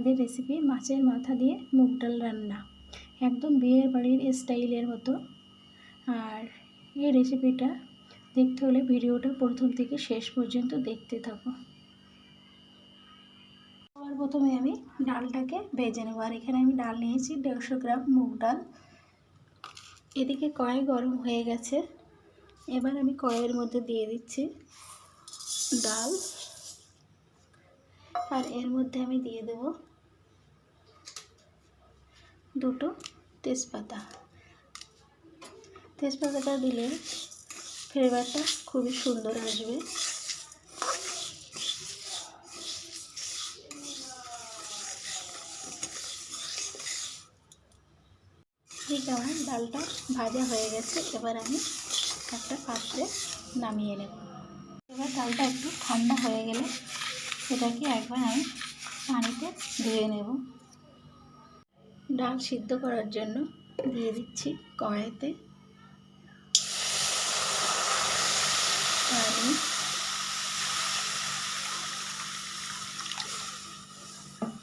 আজকের রেসিপি মাছের মাথা দিয়ে মুগ ডাল রান্না, একদম বিয়ের বাড়ির স্টাইলের মতো। আর এই রেসিপিটা দেখতে হলে ভিডিওটা প্রথম থেকে শেষ পর্যন্ত দেখতে থাকো। সবার প্রথমে আমি ডালটাকে ভেজে নেব। আর এখানে আমি ডাল নিয়েছি 150 গ্রাম মুগ ডাল। এদিকে কড়াই গরম হয়ে গেছে। এবার আমি কড়াইয়ের মধ্যে দিয়ে দিচ্ছি ডাল, আর এর মধ্যে আমি দিয়ে দেব দুটো তেজপাতা। তেজপাতাটা দিলে ফ্লেভারটা খুবই সুন্দর আসবে। ঠিক আমার ডালটা ভাজা হয়ে গেছে। এবার আমি একটা পাত্রে নামিয়ে নেব। এবার ডালটা একটু ঠান্ডা হয়ে গেলে এটাকে একবার আমি পানিতে ধুয়ে নেব। ডাল সিদ্ধ করার জন্য দিয়ে দিচ্ছি কড়াইতে পানি।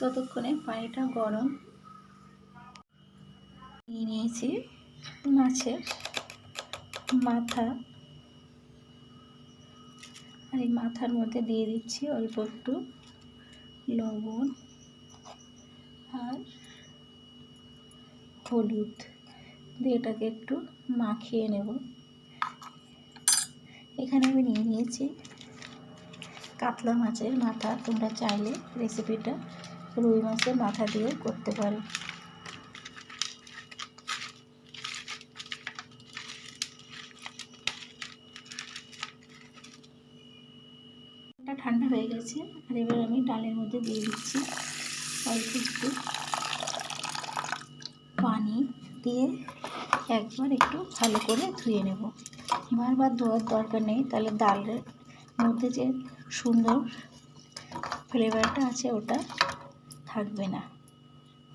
ততক্ষণে পানিটা গরম। নিয়ে নিয়েছি মাছের মাথা, আর এই মাথার মধ্যে দিয়ে দিচ্ছি অল্প একটু লবণ আর হলুদ দিয়ে এটাকে একটু মাখিয়ে নেব। এখানে আমি নিয়ে নিয়েছি কাতলা মাছের মাথা। তোমরা চাইলে রেসিপিটা রুই মাছের মাথা দিয়েও করতে পারো। ঠান্ডা হয়ে গেছে। আর এবার আমি ডালের মধ্যে দিয়ে দিচ্ছি অল্প একটু পানি দিয়ে একবার একটু ভালো করে ধুয়ে নেব। বারবার ধোয়ার দরকার নেই, তাহলে ডালের মধ্যে যে সুন্দর ফ্লেভারটা আছে ওটা থাকবে না।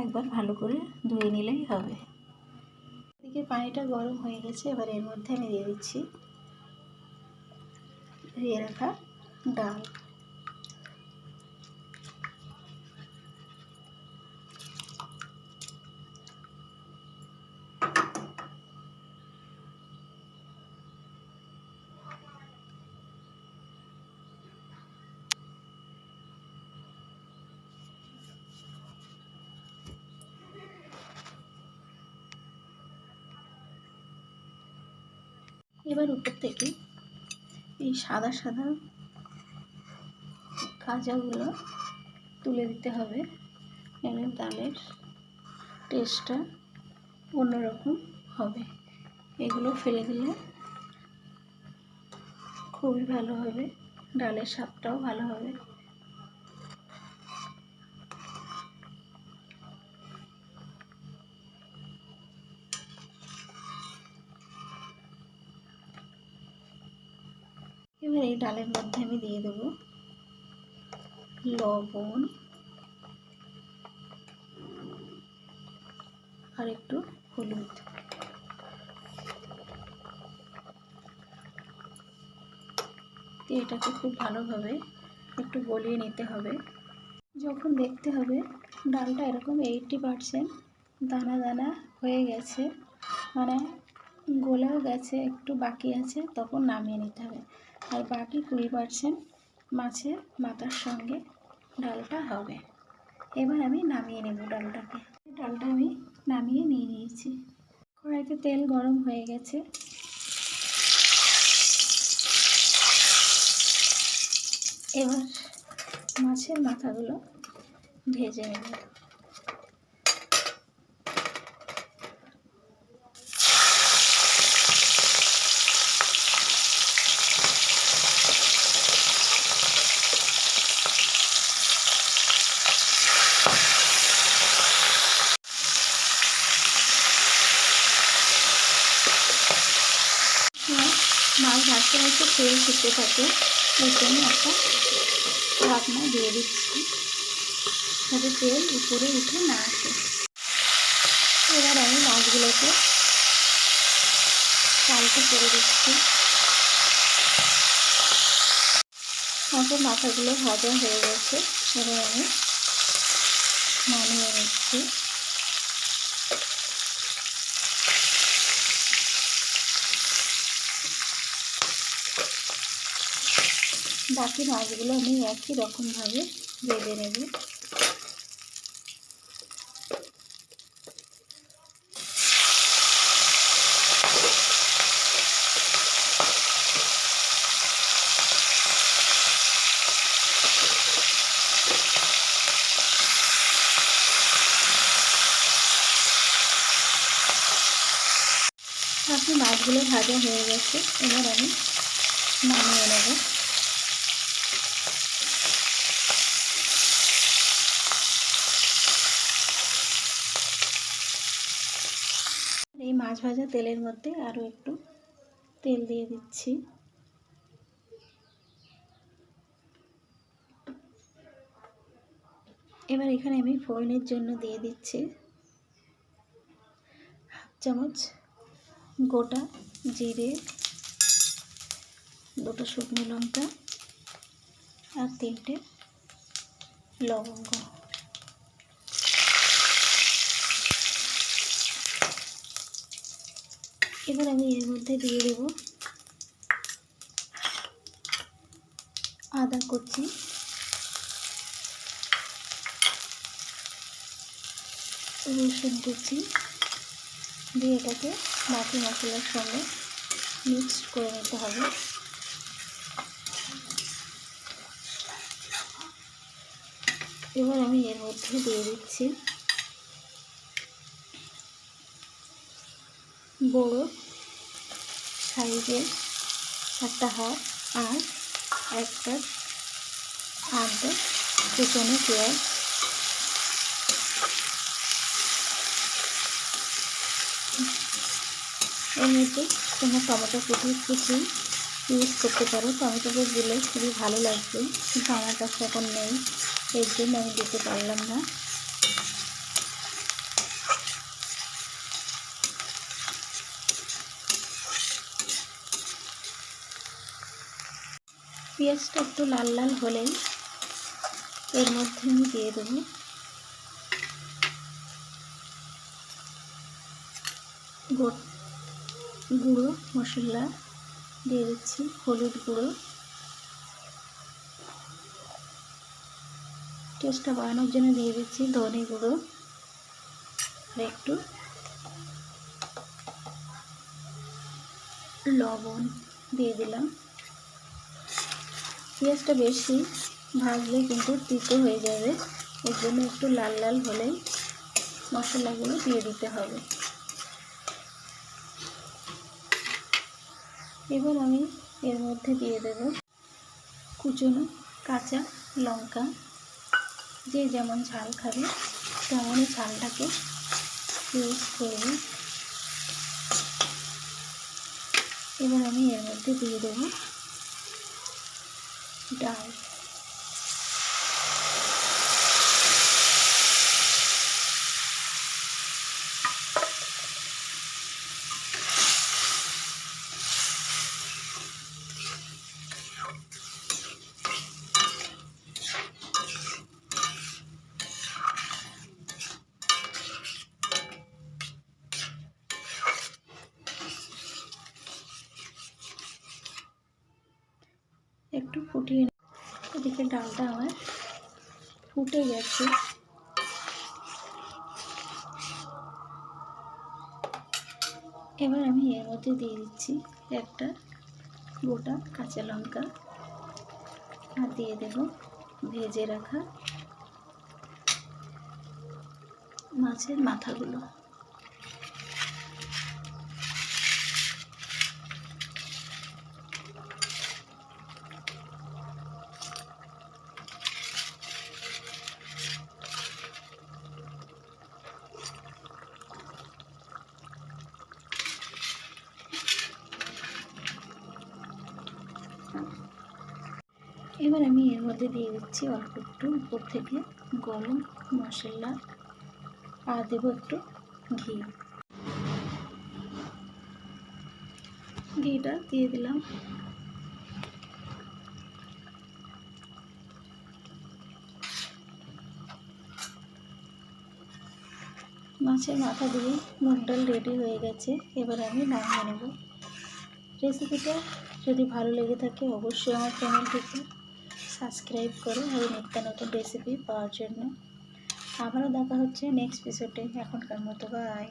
একবার ভালো করে ধুয়ে নিলেই হবে। এদিকে পানিটা গরম হয়ে গেছে। এবার এর মধ্যে আমি দিয়ে দিচ্ছি ধুয়ে রাখা ডাল। এবার উপর থেকে এই সাদা সাদা কাঁচাগুলো তুলে দিতে হবে। এর ডালের টেস্টটা অন্যরকম হবে। এগুলো ফেলে দিলে খুবই ভালো হবে, ডালের স্বাদটাও ভালো হবে। এবার এই ডালের মধ্যে আমি দিয়ে দেব লবণ আর একটু হলুদ। এটাকে খুব ভালোভাবে একটু গলিয়ে নিতে হবে। যখন দেখতে হবে ডালটা এরকম 80% দানা দানা হয়ে গেছে, মানে গলেও গেছে, একটু বাকি আছে, তখন নামিয়ে নিতে হবে। আর বাকি 20% মাছের মাথার সঙ্গে ডালটা হবে। এবার আমি নামিয়ে নেব ডালটাকে। ডালটা আমি নামিয়ে নিয়ে নিয়েছি। কড়াইতে তেল গরম হয়ে গেছে। এবার মাছের মাথাগুলো ভেজে নেব। মাছ ভাজতে ভাজতে তেল ছুটতে থাকে, এর জন্য একটা ঢাকনা দিয়ে দিচ্ছি যাতে তেল উপরে উঠে না আসে। এবার আমি মাছগুলোকে পাল্টে করে দিচ্ছি। মাছের মাথাগুলো ভাজা হয়ে গেছে। এবার আমি দিচ্ছি। বাকি মাছগুলো আমি একই রকমভাবে ভেজে নেব। আপনি মাছগুলো ভাজা হয়ে গেছে, এবার আমি নামিয়ে নেব। এই মাছ ভাজা তেলের মধ্যে আরও একটু তেল দিয়ে দিচ্ছি। এবার এখানে আমি ফোড়নের জন্য দিয়ে দিচ্ছি হাফ চামচ গোটা জিরে, দুটো শুকনো লঙ্কা আর 3টে লবঙ্গ। এবার আমি এর মধ্যে দিয়ে দেব আদা কুচি, রসুন কুচি দিয়ে এটাকে বাকি মশলার সঙ্গে মিক্স করে নিতে হবে। এবার আমি এর মধ্যে দিয়ে দিচ্ছি বড় সাইজের একটা হাফ আর একটা আদা কুচনো পেঁয়াজ। এর মধ্যে তোমরা টমেটো কুচি ইউজ করতে পারো। টমেটোটা দিলে খুবই ভালো লাগবে, কিন্তু আমার কাছে এখন নেই, এর জন্য আমি দিতে পারলাম না। পেঁয়াজটা একটু লাল লাল হলেই এর মধ্যে আমি দিয়ে দেবো গুঁড়ো মশলা, দিয়ে দিচ্ছি হলুদ গুঁড়ো, টেস্টটা বাড়ানোর জন্য দিয়ে দিচ্ছি ধনে গুঁড়ো আর একটু লবণ দিয়ে দিলাম। পেঁয়াজটা বেশি ভাজলে কিন্তু তিতো হয়ে যাবে, এর জন্য একটু লাল লাল হলেই মশলাগুলো দিয়ে দিতে হবে। এবার আমি এর মধ্যে দিয়ে দেব কুচনো কাঁচা লঙ্কা। যে যেমন ঝাল খাবে তেমনই ঝালটাকে ইউজ করবে। এবার আমি এর মধ্যে দিয়ে দেব ডাল। একটু ফুটিয়ে, এদিকে ডালটা আমার ফুটে গেছে। এবার আমি এর মধ্যে দিয়ে দিচ্ছি একটা গোটা কাঁচা লঙ্কা আর দিয়ে দেব ভেজে রাখা মাছের মাথাগুলো। এবার আমি এর মধ্যে দিয়ে দিচ্ছি অল্প একটু উপর থেকে গরম মশলা আর দেবো একটু ঘি। ঘিটা দিয়ে দিলাম। মাছের মাথা দিয়ে মুগ ডাল রেডি হয়ে গেছে। এবার আমি নামিয়ে নেব। রেসিপিটা যদি ভালো লেগে থাকে অবশ্যই আমার চ্যানেলটিকে সাবস্ক্রাইব করো আরও নিত্য নতুন রেসিপি পাওয়ার জন্য। আবারও দেখা হচ্ছে নেক্সট এপিসোডে। এখনকার মতো বাই।